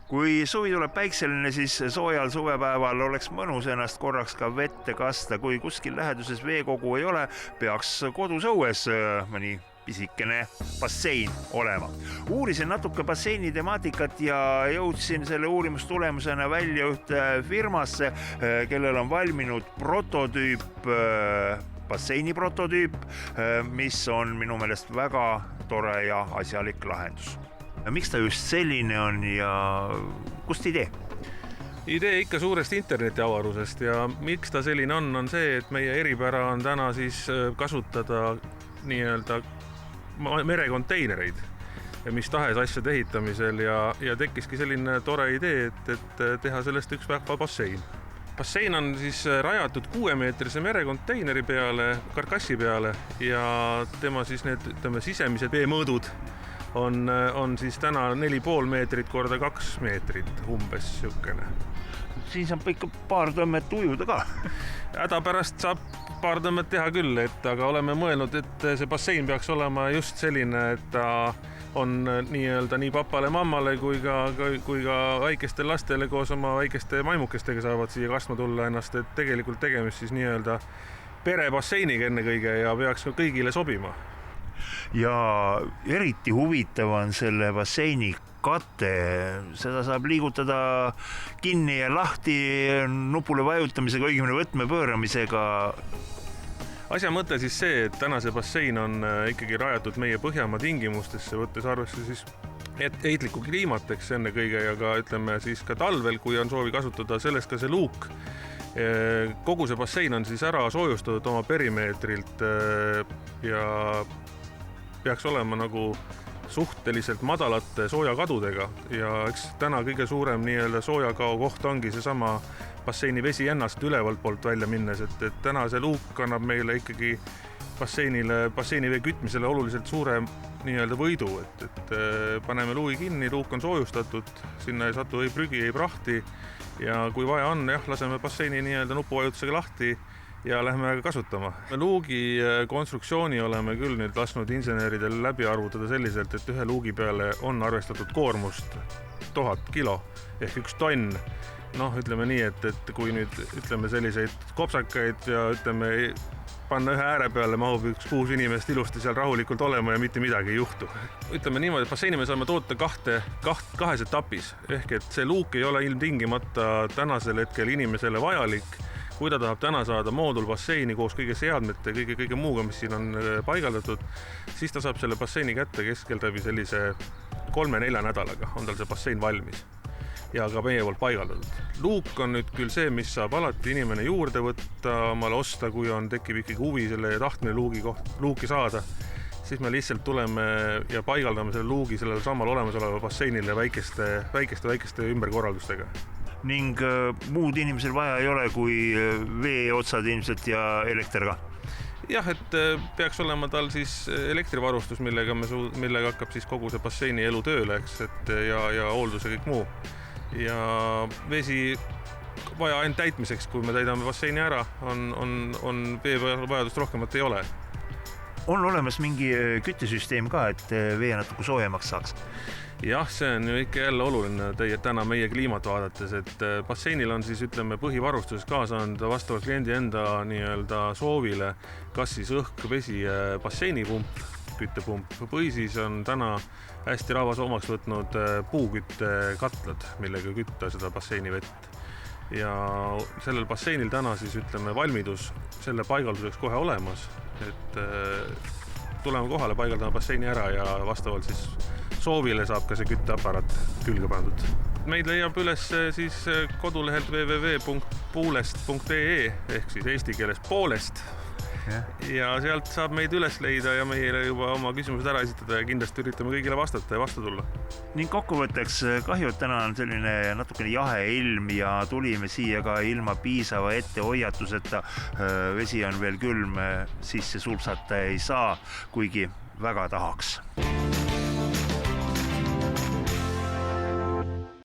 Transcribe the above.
Kui suvi tuleb päikseline, siis soojal suvepäeval oleks mõnus ennast korraks ka vette kasta. Kui kuskil läheduses veekogu ei ole, peaks kodus õues mõni pisikene bassein olema. Uurisin natuke basseini temaatikat ja jõudsin selle uurimustulemusena välja ühte firmasse, kellel on valminud basseini prototüüp, mis on minu meelest väga tore ja asjalik lahendus. Miks ta just selline on ja kust idee? Idee ikka suurest internetiavarusest ja miks ta selline on see, et meie eripära on täna siis kasutada nii-öelda merekonteinereid mis tahes asjade ehitamisel ja tekkiski selline tore idee, et teha sellest üks väga bassein. Bassein on siis rajatud 6-meetrise merekonteineri peale, karkassi peale ja tema siis need sisemised veemõõdud on siis täna 4,5 meetrit korda 2 meetrit umbes siukene. Siin saab ikka paar tõmmet ujuda ka. Hädapärast saab paar tõmmet teha küll, aga oleme mõelnud, et see bassein peaks olema just selline, et ta on nii-öelda nii papale mammale kui ka väikestel lastele koos oma väikeste maimukestega saavad siia kastma tulla ennast, et tegelikult tegemist siis nii-öelda perebasseiniga ennekõige ja peaks ka kõigile sobima. Ja eriti huvitav on selle basseini kate, seda saab liigutada kinni ja lahti nupule vajutamisega, õigemini võtme pööramisega. Asja mõte siis see, et täna see bassein on ikkagi rajatud meie Põhjamaa tingimustesse, võttes arvesse siis heitlikku kliimateks ennekõige ja ka ütleme siis ka talvel, kui on soovi kasutada sellest ka see luuk. Kogu see bassein on siis ära soojustatud oma perimeetrilt ja peaks olema nagu suhteliselt madalate soojakadudega ja eks täna kõige suurem nii-öelda soojakao koht ongi seesama basseini vesi ennast ülevalt poolt välja minnes, et täna see luuk annab meile ikkagi basseini vee kütmisele oluliselt suurem nii-öelda võidu, et paneme luui kinni, luuk on soojustatud, sinna ei satu ei prügi, ei prahti ja kui vaja on, laseme basseini nii-öelda nupuvajutusega lahti ja lähme kasutama. Luugi konstruktsiooni oleme küll nüüd lasknud inseneridel läbi arvutada selliselt, et ühe luugi peale on arvestatud koormust 1000 kilo ehk 1 tonn. Ütleme nii, et kui nüüd ütleme selliseid kopsakaid ja ütleme panna ühe ääre peale, mahub 6 inimest ilusti seal rahulikult olema ja mitte midagi ei juhtu. Ütleme niimoodi, et basseini me saame toota kahes etapis ehk et see luuk ei ole ilmtingimata tänasel hetkel inimesele vajalik. Kui ta tahab täna saada moodulbasseini koos kõige seadmete, kõige muuga, mis siin on paigaldatud, siis ta saab selle basseini kätte keskeldavi sellise 3-4 nädalaga on tal see bassein valmis ja ka meie poolt paigaldatud. Luuk on nüüd küll see, mis saab alati inimene juurde võtta, omale osta, kui tekib ikkagi huvi selle tahtmine luuki saada, siis me lihtsalt tuleme ja paigaldame selle luugi sellele samal olemasoleva basseinile väikeste ümberkorraldustega. Ning muud inimesel vaja ei ole kui veeotsad ilmselt ja elekter ka. Jah, et peaks olema tal siis elektrivarustus, millega hakkab siis kogu see basseini elu tööle, ja hooldus ja kõik muu. Ja vesi vaja ainult täitmiseks, kui me täidame basseini ära, on veevajadust rohkemat ei ole. On olemas mingi küttesüsteem ka, et vee natuke soojemaks saaks? Jah, see on ju ikka jälle oluline täna meie kliimat vaadates, et basseinil on siis ütleme põhivarustuses kaasa anda vastavalt kliendi enda nii-öelda soovile, kas siis õhk, vesi, basseinipump, küttepump või siis on täna hästi rahvas omaks võtnud puuküttekatlad, millega kütta seda basseini vett. Ja sellel basseinil täna siis ütleme valmidus selle paigalduseks kohe olemas, et tuleme kohale, paigaldame basseini ära ja vastavalt siis soovile saab ka see kütteaparaat külge pandud. Meid leiab üles siis kodulehelt www.poolest.ee ehk siis eesti keeles poolest ja sealt saab meid üles leida ja meile juba oma küsimused ära esitada ja kindlasti üritame kõigile vastata ja vastu tulla. Ning kokkuvõtteks kahju, et täna on selline natukene jahe ilm ja tulime siia ka ilma piisava ettehoiatuseta. Vesi on veel külm, sisse sulpsata ei saa, kuigi väga tahaks.